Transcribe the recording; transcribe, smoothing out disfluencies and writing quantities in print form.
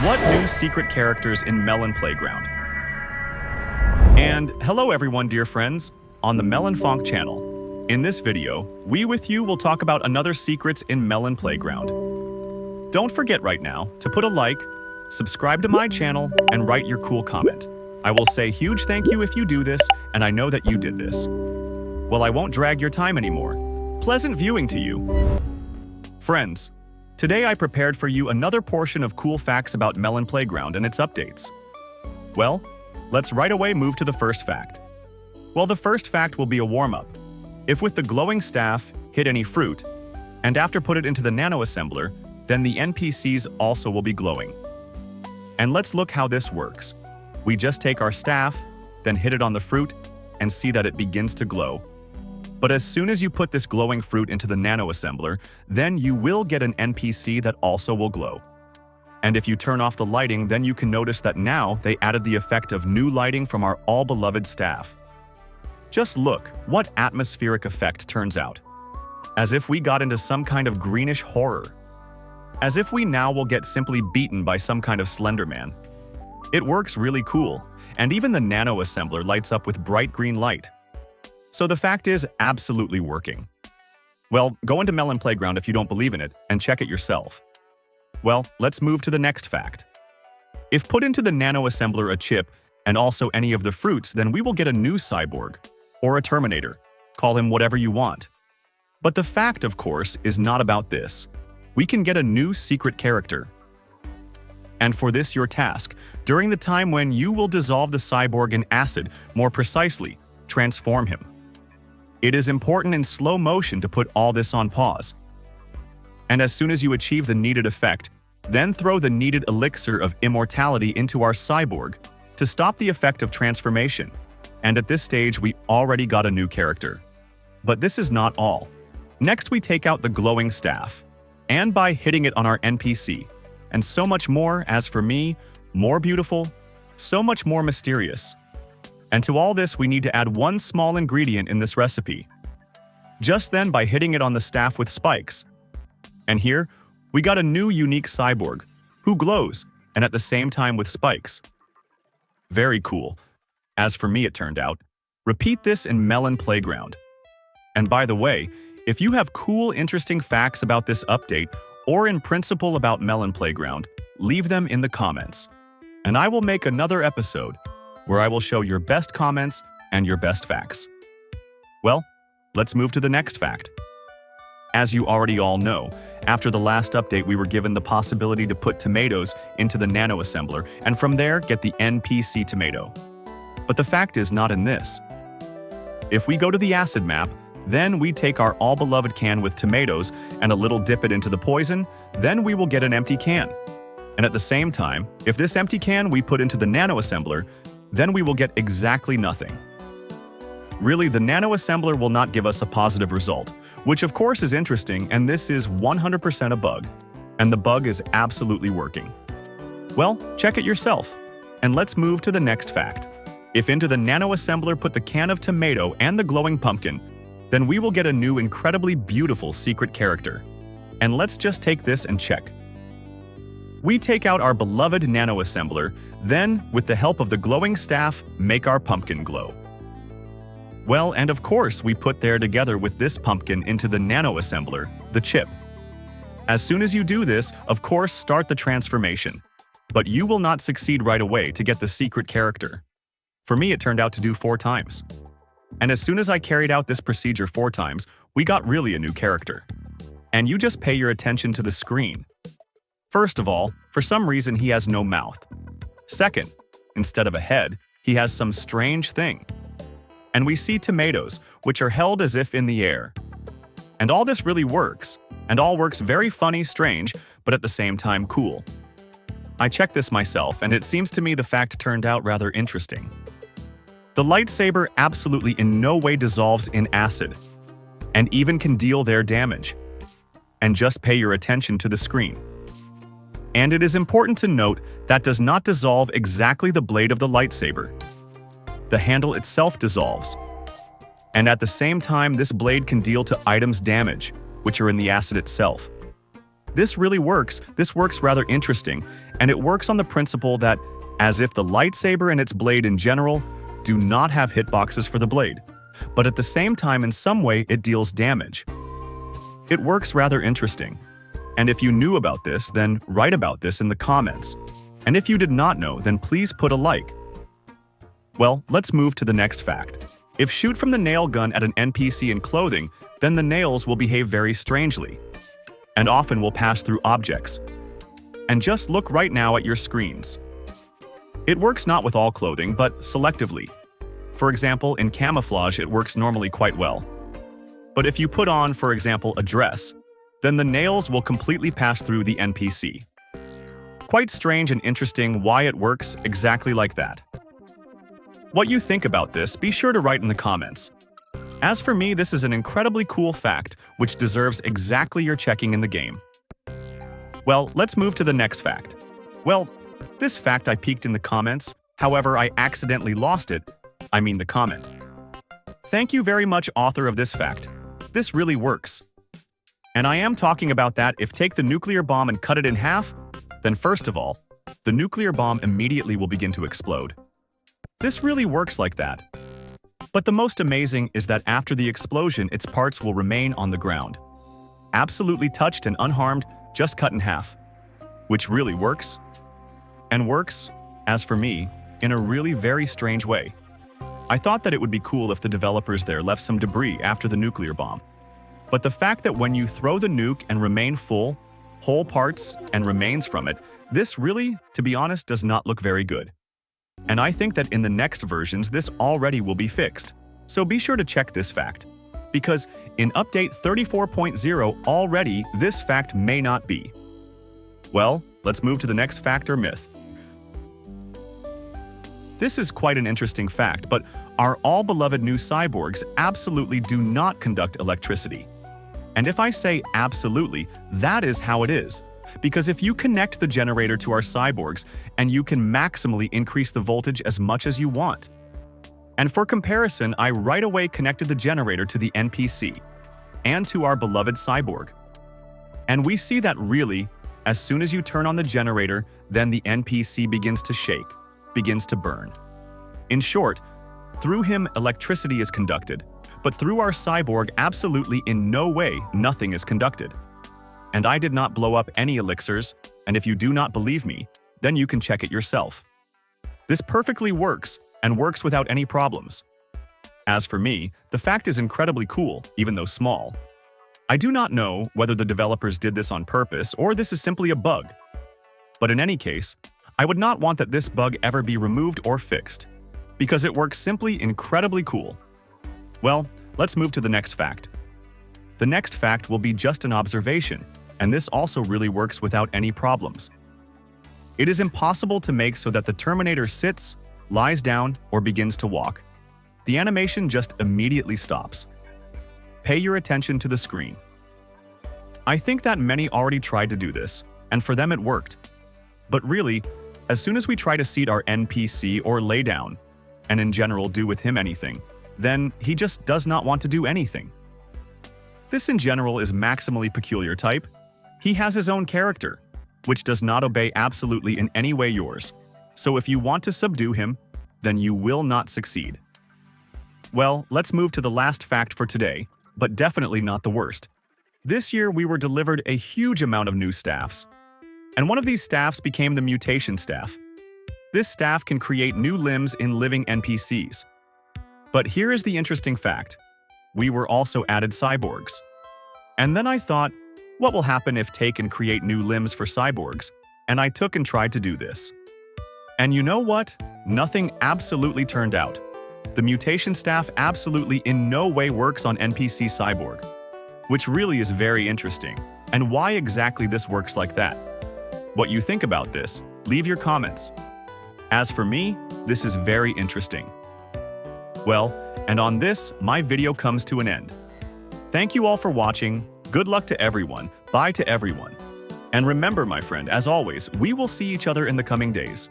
What new secret characters in Melon Playground? And hello everyone, dear friends, on the Melonfonk channel. In this video, we with you will talk about another secrets in Melon Playground. Don't forget right now to put a like, subscribe to my channel, and write your cool comment. I will say huge thank you if you do this, and I know that you did this. Well, I won't drag your time anymore. Pleasant viewing to you. Friends, today I prepared for you another portion of cool facts about Melon Playground and its updates. Well, let's right away move to the first fact. Well, the first fact will be a warm-up. If with the glowing staff, hit any fruit, and after put it into the Nano assembler, then the NPCs also will be glowing. And let's look how this works. We just take our staff, then hit it on the fruit, and see that it begins to glow. But as soon as you put this glowing fruit into the Nano assembler, then you will get an NPC that also will glow. And if you turn off the lighting, then you can notice that now they added the effect of new lighting from our all-beloved staff. Just look what atmospheric effect turns out. As if we got into some kind of greenish horror. As if we now will get simply beaten by some kind of Slender Man. It works really cool, and even the Nano assembler lights up with bright green light. So the fact is absolutely working. Well, go into Melon Playground if you don't believe in it, and check it yourself. Well, let's move to the next fact. If put into the Nano assembler a chip, and also any of the fruits, then we will get a new cyborg, or a Terminator. Call him whatever you want. But the fact, of course, is not about this. We can get a new secret character. And for this your task, during the time when you will dissolve the cyborg in acid, more precisely, transform him. It is important in slow motion to put all this on pause. And as soon as you achieve the needed effect, then throw the needed elixir of immortality into our cyborg to stop the effect of transformation. And at this stage, we already got a new character. But this is not all. Next, we take out the glowing staff, and by hitting it on our NPC, and so much more, as for me, more beautiful, so much more mysterious. And to all this, we need to add one small ingredient in this recipe. Just then, by hitting it on the staff with spikes. And here, we got a new unique cyborg, who glows, and at the same time with spikes. Very cool. As for me, it turned out. Repeat this in Melon Playground. And by the way, if you have cool, interesting facts about this update, or in principle about Melon Playground, leave them in the comments. And I will make another episode where I will show your best comments and your best facts. Well, let's move to the next fact. As you already all know, after the last update we were given the possibility to put tomatoes into the Nano assembler and from there get the NPC tomato. But the fact is not in this. If we go to the acid map, then we take our all-beloved can with tomatoes and a little dip it into the poison, then we will get an empty can. And at the same time, if this empty can we put into the Nano assembler, then we will get exactly nothing. Really, the Nano assembler will not give us a positive result, which of course is interesting, and this is 100% a bug. And the bug is absolutely working. Well, check it yourself. And let's move to the next fact. If into the Nano assembler put the can of tomato and the glowing pumpkin, then we will get a new incredibly beautiful secret character. And let's just take this and check. We take out our beloved Nano assembler, then, with the help of the glowing staff, make our pumpkin glow. Well, and of course, we put there together with this pumpkin into the Nano assembler, the chip. As soon as you do this, of course, start the transformation. But you will not succeed right away to get the secret character. For me, it turned out to do 4 times. And as soon as I carried out this procedure 4 times, we got really a new character. And you just pay your attention to the screen. First of all, for some reason he has no mouth. Second, instead of a head, he has some strange thing. And we see tomatoes, which are held as if in the air. And all this really works, and all works very funny, strange, but at the same time cool. I checked this myself, and it seems to me the fact turned out rather interesting. The lightsaber absolutely in no way dissolves in acid, and even can deal their damage. And just pay your attention to the screen. And it is important to note that does not dissolve exactly the blade of the lightsaber. The handle itself dissolves. And at the same time, this blade can deal to items damage, which are in the acid itself. This really works. This works rather interesting, and it works on the principle that, as if the lightsaber and its blade in general do not have hitboxes for the blade, but at the same time in some way it deals damage. It works rather interesting. And if you knew about this, then write about this in the comments. And if you did not know, then please put a like. Well, let's move to the next fact. If shoot from the nail gun at an NPC in clothing, then the nails will behave very strangely, and often will pass through objects. And just look right now at your screens. It works not with all clothing, but selectively. For example, in camouflage it works normally quite well. But if you put on, for example, a dress, then the nails will completely pass through the NPC. Quite strange and interesting why it works exactly like that. What you think about this, be sure to write in the comments. As for me, this is an incredibly cool fact which deserves exactly your checking in the game. Well, let's move to the next fact. Well, this fact I peeked in the comments, however I accidentally lost it, the comment. Thank you very much, author of this fact. This really works. And I am talking about that if take the nuclear bomb and cut it in half, then first of all, the nuclear bomb immediately will begin to explode. This really works like that. But the most amazing is that after the explosion, its parts will remain on the ground. Absolutely touched and unharmed, just cut in half. Which really works. And works, as for me, in a really very strange way. I thought that it would be cool if the developers there left some debris after the nuclear bomb. But the fact that when you throw the nuke and remain full, whole parts and remains from it, this really, to be honest, does not look very good. And I think that in the next versions this already will be fixed. So be sure to check this fact. Because in update 34.0 already this fact may not be. Well, let's move to the next fact or myth. This is quite an interesting fact, but our all-beloved new cyborgs absolutely do not conduct electricity. And if I say absolutely, that is how it is. Because if you connect the generator to our cyborgs, and you can maximally increase the voltage as much as you want. And for comparison, I right away connected the generator to the NPC, and to our beloved cyborg. And we see that really, as soon as you turn on the generator, then the NPC begins to shake, begins to burn. In short, through him electricity is conducted, but through our cyborg absolutely in no way nothing is conducted. And I did not blow up any elixirs, and if you do not believe me, then you can check it yourself. This perfectly works, and works without any problems. As for me, the fact is incredibly cool, even though small. I do not know whether the developers did this on purpose or this is simply a bug. But in any case, I would not want that this bug ever be removed or fixed, because it works simply incredibly cool. Well, let's move to the next fact. The next fact will be just an observation, and this also really works without any problems. It is impossible to make so that the Terminator sits, lies down, or begins to walk. The animation just immediately stops. Pay your attention to the screen. I think that many already tried to do this, and for them it worked. But really, as soon as we try to seat our NPC or lay down, and in general do with him anything, then he just does not want to do anything. This in general is maximally peculiar type. He has his own character, which does not obey absolutely in any way yours. So if you want to subdue him, then you will not succeed. Well, let's move to the last fact for today, but definitely not the worst. This year we were delivered a huge amount of new staffs. And one of these staffs became the Mutation staff. This staff can create new limbs in living NPCs. But here is the interesting fact. We were also added cyborgs. And then I thought, what will happen if take and create new limbs for cyborgs? And I took and tried to do this. And you know what? Nothing absolutely turned out. The Mutation staff absolutely in no way works on NPC cyborg, which really is very interesting. And why exactly this works like that? What you think about this, leave your comments. As for me, this is very interesting. Well, and on this, my video comes to an end. Thank you all for watching. Good luck to everyone. Bye to everyone. And remember, my friend, as always, we will see each other in the coming days.